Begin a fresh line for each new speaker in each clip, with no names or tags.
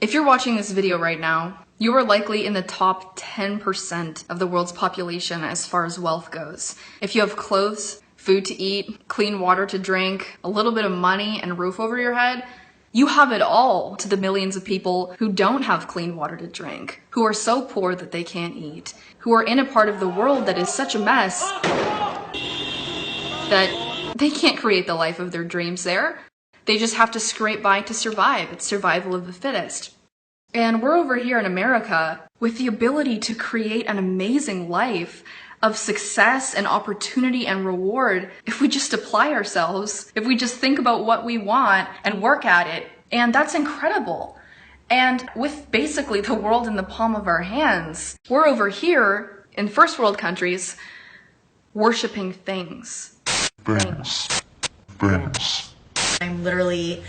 If you're watching this video right now, you are likely in the top 10% of the world's population as far as wealth goes. If you have clothes, food to eat, clean water to drink, a little bit of money and a roof over your head, you have it all to the millions of people who don't have clean water to drink, who are so poor that they can't eat, who are in a part of the world that is such a mess that they can't create the life of their dreams there. They just have to scrape by to survive. It's survival of the fittest. And we're over here in America with the ability to create an amazing life of success and opportunity and reward if we just apply ourselves, if we just think about what we want and work at it. And that's incredible. And with basically the world in the palm of our hands, we're over here in first world countries worshiping things.
I'm literally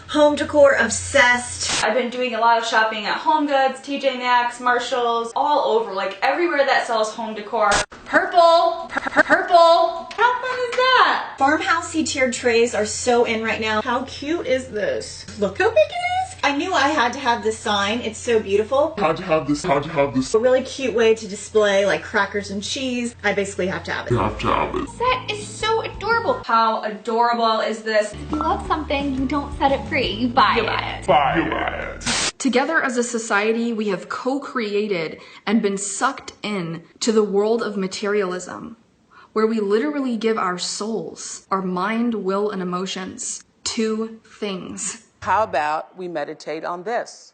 home decor obsessed.
I've been doing a lot of shopping at Home Goods, TJ Maxx, Marshalls, all over, like everywhere that sells home decor. Purple! Purple! How fun is that?
Farmhousey tiered trays are so in right now. How cute is this? Look how big it is. I knew I had to have this sign. It's so beautiful.
How'd you have this?
A really cute way to display like crackers and cheese. I basically have to have it.
Set is so adorable.
How adorable is this?
If you love something, you don't set it free, you buy it.
Together as a society, we have co-created and been sucked in to the world of materialism, where we literally give our souls, our mind, will, and emotions to things.
How about we meditate on this?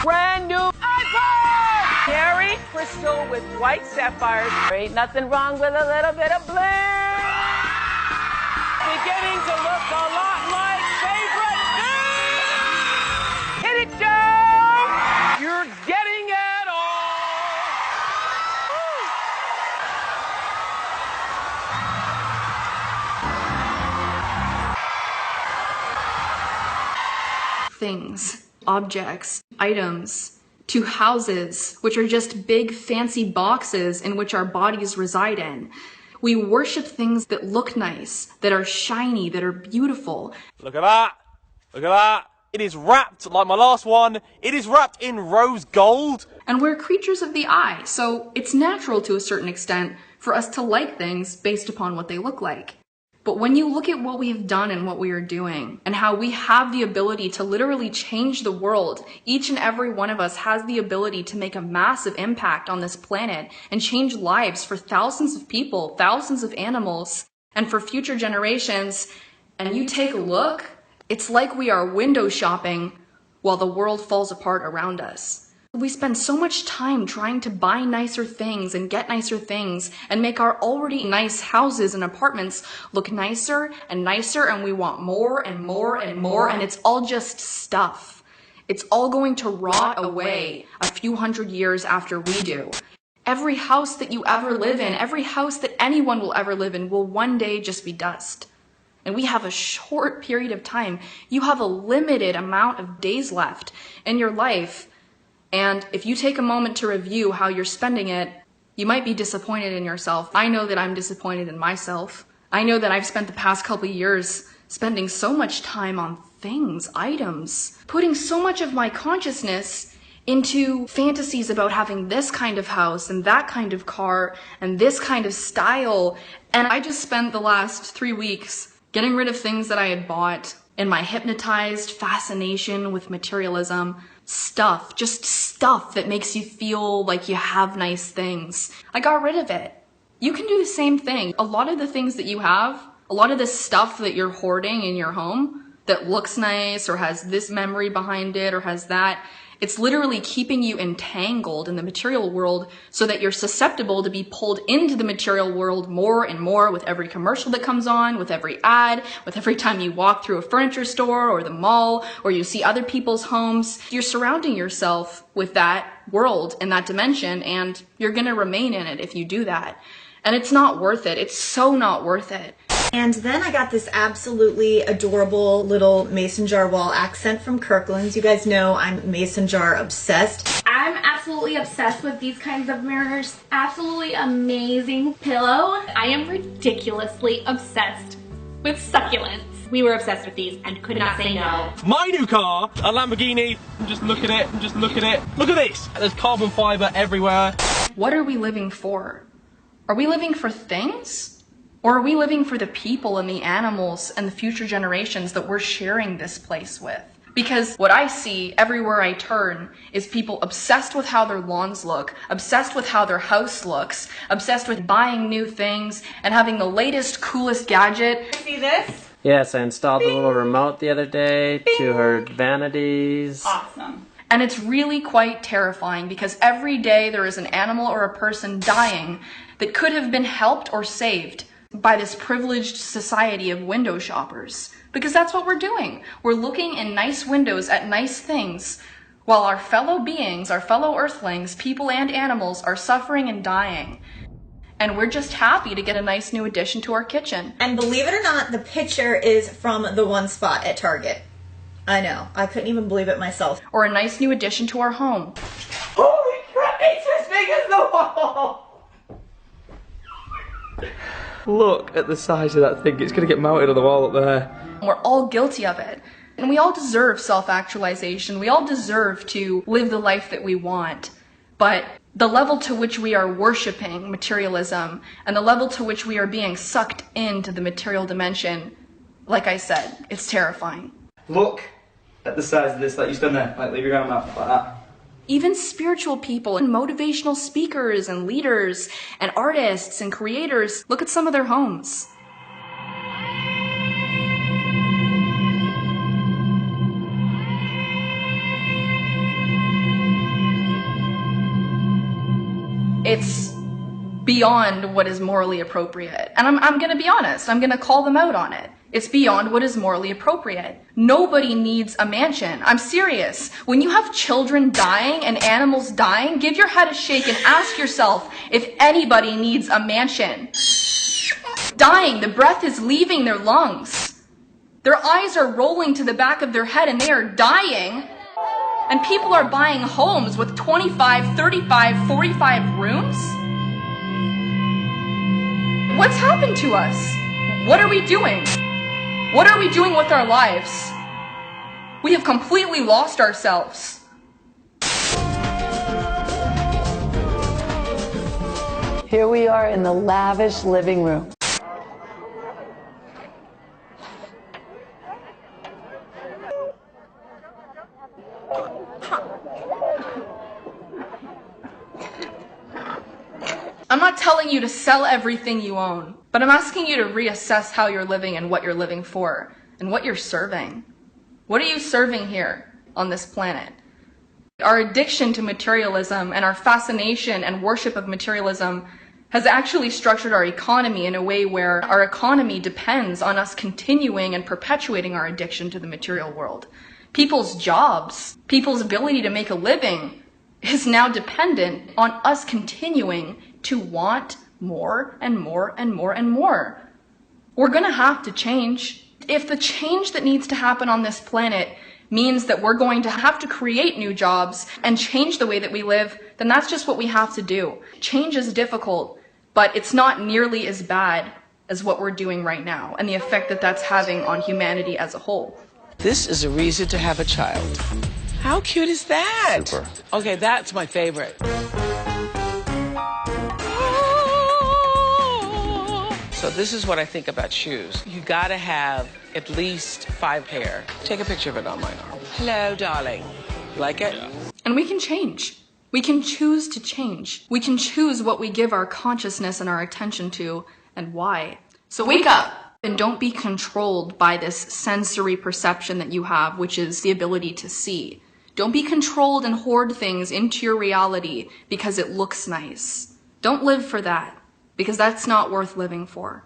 Brand new iPod! Cherry crystal with white sapphires. There ain't nothing wrong with a little bit of bling. Beginning to look a lot like favorite things. Hit it, Joe! You're getting it all. Woo.
Things, objects, items, to houses, which are just big fancy boxes in which our bodies reside in. We worship things that look nice, that are shiny, that are beautiful.
Look at that. Look at that. It is wrapped, like my last one, it is wrapped in rose gold.
And we're creatures of the eye, so it's natural to a certain extent for us to like things based upon what they look like. But when you look at what we have done and what we are doing, and how we have the ability to literally change the world, each and every one of us has the ability to make a massive impact on this planet and change lives for thousands of people, thousands of animals, and for future generations, and you take a look, it's like we are window shopping while the world falls apart around us. We spend so much time trying to buy nicer things and get nicer things and make our already nice houses and apartments look nicer, and we want more and more and more, and it's all just stuff. It's all going to rot away a few hundred years after we do. Every house that you ever live in, every house that anyone will ever live in will one day just be dust. And we have a short period of time. You have a limited amount of days left in your life. And if you take a moment to review how you're spending it, you might be disappointed in yourself. I know that I'm disappointed in myself. I know that I've spent the past couple of years spending so much time on things, items, putting so much of my consciousness into fantasies about having this kind of house and that kind of car and this kind of style. And I just spent the last 3 weeks getting rid of things that I had bought in my hypnotized fascination with materialism. Stuff, just stuff that makes you feel like you have nice things. I got rid of it. You can do the same thing. A lot of the things that you have, a lot of the stuff that you're hoarding in your home that looks nice or has this memory behind it or has that, it's literally keeping you entangled in the material world so that you're susceptible to be pulled into the material world more and more with every commercial that comes on, with every ad, with every time you walk through a furniture store or the mall or you see other people's homes. You're surrounding yourself with that world and that dimension, and you're gonna remain in it if you do that. And it's not worth it. It's so not worth it.
And then I got this absolutely adorable little mason jar wall accent from Kirkland's. You guys know I'm mason jar obsessed.
I'm absolutely obsessed with these kinds of mirrors. Absolutely amazing pillow. I am ridiculously obsessed with succulents. We were obsessed with these and could not say no.
My new car, a Lamborghini. Just look at it, just look at it. Look at this. There's carbon fiber everywhere.
What are we living for? Are we living for things? Or are we living for the people and the animals and the future generations that we're sharing this place with? Because what I see everywhere I turn is people obsessed with how their lawns look, obsessed with how their house looks, obsessed with buying new things and having the latest, coolest gadget.
See this?
Yes, I installed a little remote the other day to her vanities.
Awesome.
And it's really quite terrifying because every day there is an animal or a person dying that could have been helped or saved by this privileged society of window shoppers. Because that's what we're doing. We're looking in nice windows at nice things while our fellow beings, our fellow earthlings, people and animals are suffering and dying. And we're just happy to get a nice new addition to our kitchen.
And believe it or not, the picture is from the one spot at Target. I know, I couldn't even believe it myself.
Or a nice new addition to our home.
Holy crap, it's as big as the wall!
Look at the size of that thing. It's going to get mounted on the wall up there.
We're all guilty of it. And we all deserve self-actualization. We all deserve to live the life that we want. But the level to which we are worshiping materialism and the level to which we are being sucked into the material dimension, like I said, it's terrifying.
Look at the size of this, like you stand there, like leave your arm out, like that.
Even spiritual people and motivational speakers and leaders and artists and creators, look at some of their homes. It's beyond what is morally appropriate. And I'm going to be honest, I'm going to call them out on it. It's beyond what is morally appropriate. Nobody needs a mansion. I'm serious. When you have children dying and animals dying, give your head a shake and ask yourself if anybody needs a mansion. Dying, the breath is leaving their lungs. Their eyes are rolling to the back of their head and they are dying. And people are buying homes with 25, 35, 45 rooms? What's happened to us? What are we doing? What are we doing with our lives? We have completely lost ourselves.
Here we are in the lavish living room.
I'm not telling you to sell everything you own, but I'm asking you to reassess how you're living and what you're living for, and what you're serving. What are you serving here on this planet? Our addiction to materialism and our fascination and worship of materialism has actually structured our economy in a way where our economy depends on us continuing and perpetuating our addiction to the material world. People's jobs, people's ability to make a living is now dependent on us continuing to want more and more and more and more. We're going to have to change. If the change that needs to happen on this planet means that we're going to have to create new jobs and change the way that we live, then that's just what we have to do. Change is difficult, but it's not nearly as bad as what we're doing right now and the effect that that's having on humanity as a whole.
This is a reason to have a child. How cute is that?
Super.
Okay, that's my favorite. So this is what I think about shoes. You gotta have at least 5 pair. Take a picture of it on my arm. Hello, darling. Like it?
And we can change. We can choose to change. We can choose what we give our consciousness and our attention to and why. So wake up and don't be controlled by this sensory perception that you have, which is the ability to see. Don't be controlled and hoard things into your reality because it looks nice. Don't live for that, because that's not worth living for.